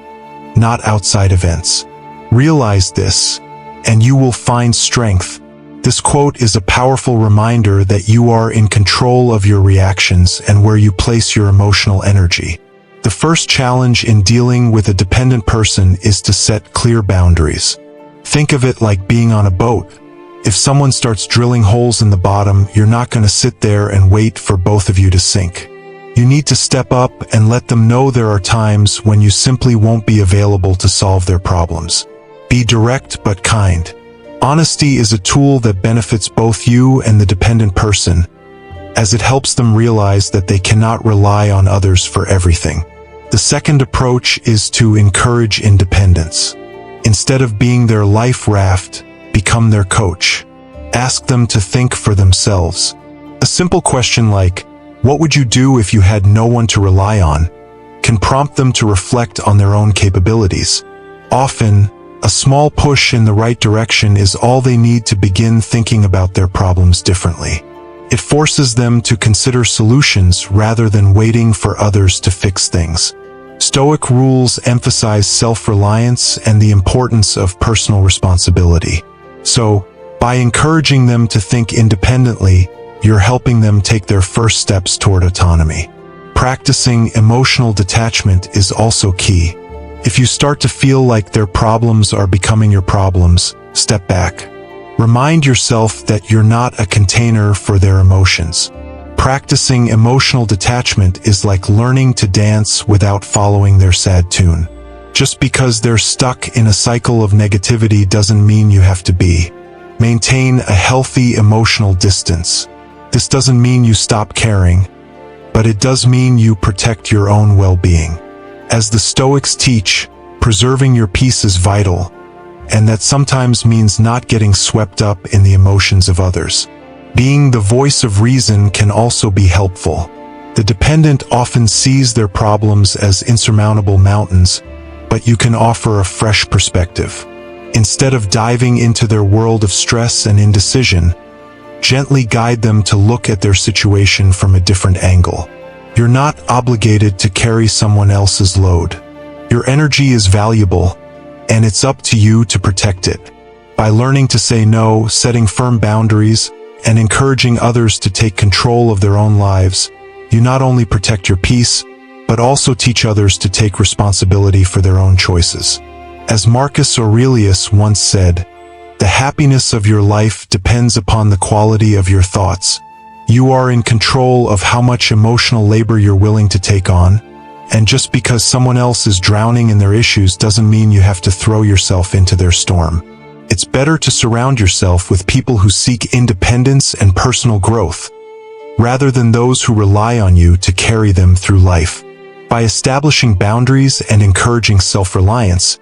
not outside events. Realize this, and you will find strength. This quote is a powerful reminder that you are in control of your reactions and where you place your emotional energy. The first challenge in dealing with a dependent person is to set clear boundaries. Think of it like being on a boat. If someone starts drilling holes in the bottom, you're not going to sit there and wait for both of you to sink. You need to step up and let them know there are times when you simply won't be available to solve their problems. Be direct but kind. Honesty is a tool that benefits both you and the dependent person, as it helps them realize that they cannot rely on others for everything. The second approach is to encourage independence. Instead of being their life raft, become their coach. Ask them to think for themselves. A simple question like, "What would you do if you had no one to rely on?" can prompt them to reflect on their own capabilities. Often, a small push in the right direction is all they need to begin thinking about their problems differently. It forces them to consider solutions rather than waiting for others to fix things. Stoic rules emphasize self-reliance and the importance of personal responsibility. So, by encouraging them to think independently, you're helping them take their first steps toward autonomy. Practicing emotional detachment is also key. If you start to feel like their problems are becoming your problems, step back. Remind yourself that you're not a container for their emotions. Practicing emotional detachment is like learning to dance without following their sad tune. Just because they're stuck in a cycle of negativity doesn't mean you have to be. Maintain a healthy emotional distance. This doesn't mean you stop caring, but it does mean you protect your own well-being. As the Stoics teach, preserving your peace is vital, and that sometimes means not getting swept up in the emotions of others. Being the voice of reason can also be helpful. The dependent often sees their problems as insurmountable mountains, but you can offer a fresh perspective. Instead of diving into their world of stress and indecision, gently guide them to look at their situation from a different angle. You're not obligated to carry someone else's load. Your energy is valuable, and it's up to you to protect it. By learning to say no, setting firm boundaries, and encouraging others to take control of their own lives, you not only protect your peace, but also teach others to take responsibility for their own choices. As Marcus Aurelius once said, "The happiness of your life depends upon the quality of your thoughts." You are in control of how much emotional labor you're willing to take on, and just because someone else is drowning in their issues doesn't mean you have to throw yourself into their storm. It's better to surround yourself with people who seek independence and personal growth, rather than those who rely on you to carry them through life. By establishing boundaries and encouraging self-reliance,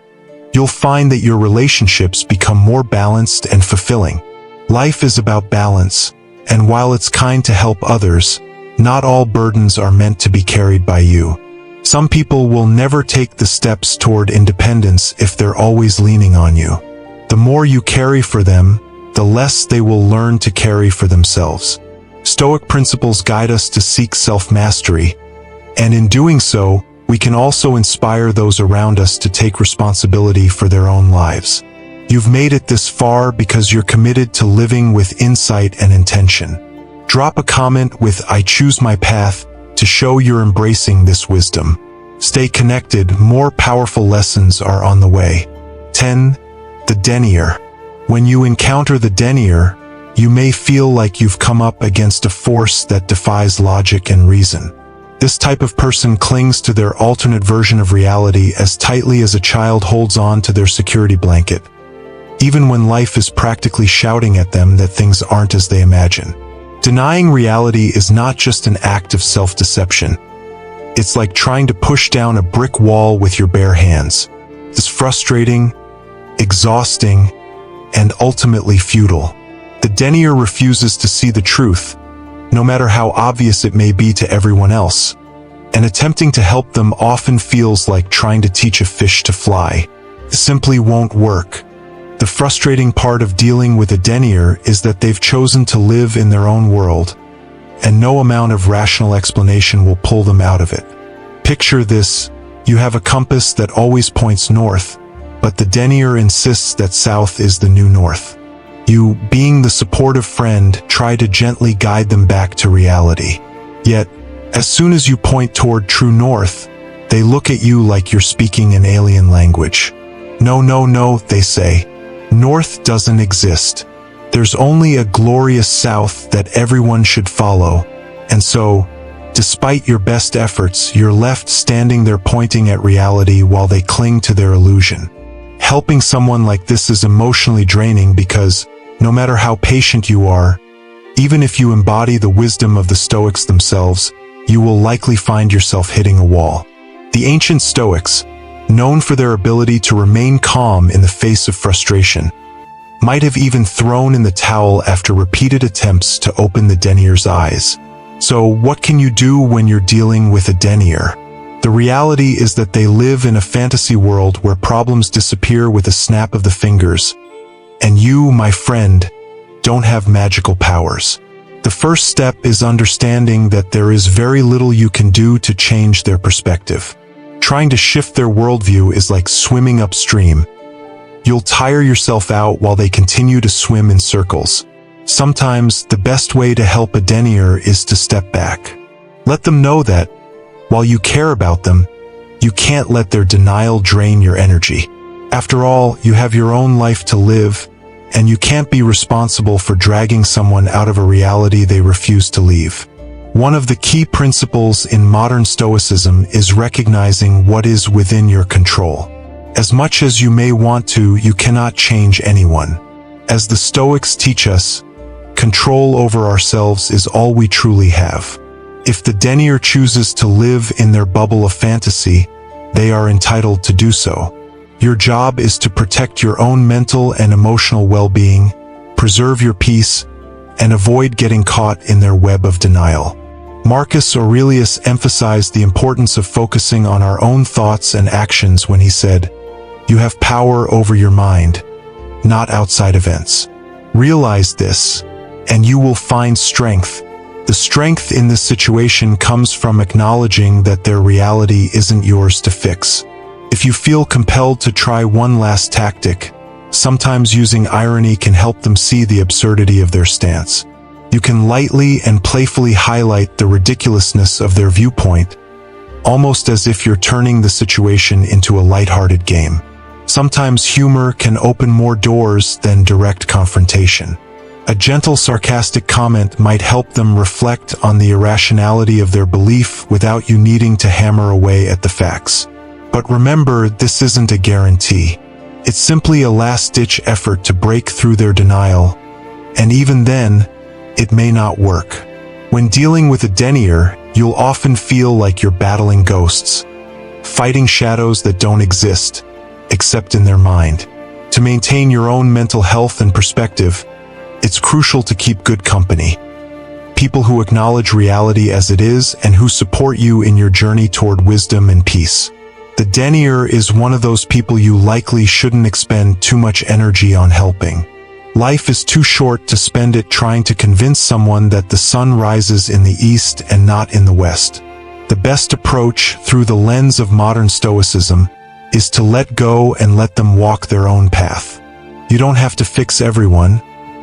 you'll find that your relationships become more balanced and fulfilling. Life is about balance, and while it's kind to help others, not all burdens are meant to be carried by you. Some people will never take the steps toward independence if they're always leaning on you. The more you carry for them, the less they will learn to carry for themselves. Stoic principles guide us to seek self-mastery, and in doing so, we can also inspire those around us to take responsibility for their own lives. You've made it this far because you're committed to living with insight and intention. Drop a comment with "I choose my path" to show you're embracing this wisdom. Stay connected, more powerful lessons are on the way. 10. The Denier. When you encounter the Denier, you may feel like you've come up against a force that defies logic and reason. This type of person clings to their alternate version of reality as tightly as a child holds on to their security blanket, even when life is practically shouting at them that things aren't as they imagine. Denying reality is not just an act of self-deception. It's like trying to push down a brick wall with your bare hands. It's frustrating, exhausting, and ultimately futile. The Denier refuses to see the truth, no matter how obvious it may be to everyone else, and attempting to help them often feels like trying to teach a fish to fly. It simply won't work. The frustrating part of dealing with a Denier is that they've chosen to live in their own world, and no amount of rational explanation will pull them out of it. Picture this: you have a compass that always points north, but the Denier insists that south is the new north. You, being the supportive friend, try to gently guide them back to reality. Yet, as soon as you point toward true north, they look at you like you're speaking an alien language. "No, no, no," they say. "North doesn't exist. There's only a glorious south that everyone should follow." And so, despite your best efforts, you're left standing there pointing at reality while they cling to their illusion. Helping someone like this is emotionally draining because, no matter how patient you are, even if you embody the wisdom of the Stoics themselves, you will likely find yourself hitting a wall. The ancient Stoics, known for their ability to remain calm in the face of frustration, might have even thrown in the towel after repeated attempts to open the Denier's eyes. So what can you do when you're dealing with a Denier? The reality is that they live in a fantasy world where problems disappear with a snap of the fingers, and you, my friend, don't have magical powers. The first step is understanding that there is very little you can do to change their perspective. Trying to shift their worldview is like swimming upstream. You'll tire yourself out while they continue to swim in circles. Sometimes the best way to help a Denier is to step back. Let them know that, while you care about them, you can't let their denial drain your energy. After all, you have your own life to live, and you can't be responsible for dragging someone out of a reality they refuse to leave. One of the key principles in modern stoicism is recognizing what is within your control. As much as you may want to, you cannot change anyone. As the Stoics teach us, control over ourselves is all we truly have. If the Denier chooses to live in their bubble of fantasy, they are entitled to do so. Your job is to protect your own mental and emotional well-being, preserve your peace, and avoid getting caught in their web of denial. Marcus Aurelius emphasized the importance of focusing on our own thoughts and actions when he said, "You have power over your mind, not outside events." Realize this, and you will find strength. The strength in this situation comes from acknowledging that their reality isn't yours to fix. If you feel compelled to try one last tactic, sometimes using irony can help them see the absurdity of their stance. You can lightly and playfully highlight the ridiculousness of their viewpoint, almost as if you're turning the situation into a lighthearted game. Sometimes humor can open more doors than direct confrontation. A gentle, sarcastic comment might help them reflect on the irrationality of their belief without you needing to hammer away at the facts. But remember, this isn't a guarantee. It's simply a last-ditch effort to break through their denial, and even then, it may not work. When dealing with a Denier, you'll often feel like you're battling ghosts, fighting shadows that don't exist, except in their mind. To maintain your own mental health and perspective, it's crucial to keep good company. People who acknowledge reality as it is and who support you in your journey toward wisdom and peace. The Denier is one of those people you likely shouldn't expend too much energy on helping. Life is too short to spend it trying to convince someone that the sun rises in the east and not in the west. The best approach, through the lens of modern stoicism, is to let go and let them walk their own path. You don't have to fix everyone,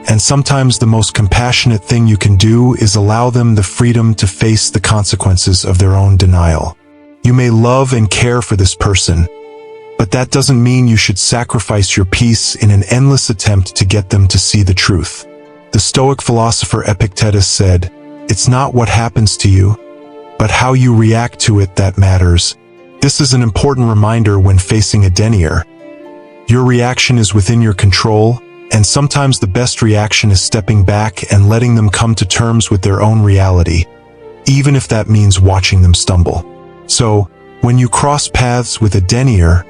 and sometimes the most compassionate thing you can do is allow them the freedom to face the consequences of their own denial. You may love and care for this person, but that doesn't mean you should sacrifice your peace in an endless attempt to get them to see the truth. The Stoic philosopher Epictetus said, "It's not what happens to you, but how you react to it that matters." This is an important reminder when facing a Denier. Your reaction is within your control, and sometimes the best reaction is stepping back and letting them come to terms with their own reality, even if that means watching them stumble. So, when you cross paths with a Denier,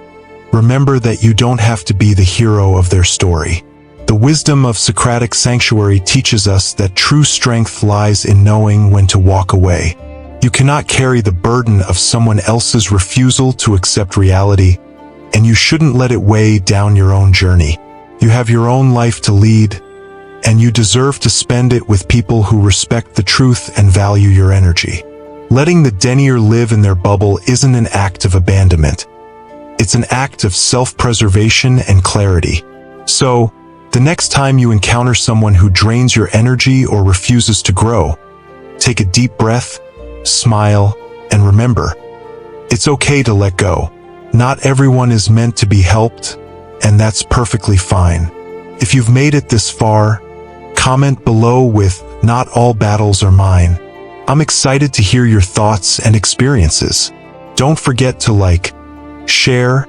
remember that you don't have to be the hero of their story. The wisdom of Socratic sanctuary teaches us that true strength lies in knowing when to walk away. You cannot carry the burden of someone else's refusal to accept reality, and you shouldn't let it weigh down your own journey. You have your own life to lead, and you deserve to spend it with people who respect the truth and value your energy. Letting the Denier live in their bubble isn't an act of abandonment. It's an act of self-preservation and clarity. So, the next time you encounter someone who drains your energy or refuses to grow, take a deep breath, smile, and remember, it's okay to let go. Not everyone is meant to be helped, and that's perfectly fine. If you've made it this far, comment below with "Not all battles are mine." I'm excited to hear your thoughts and experiences. Don't forget to like, share,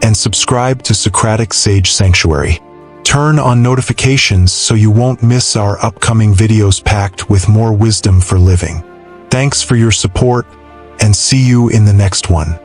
and subscribe to Socratic Sage Sanctuary. Turn on notifications so you won't miss our upcoming videos packed with more wisdom for living. Thanks for your support, and see you in the next one.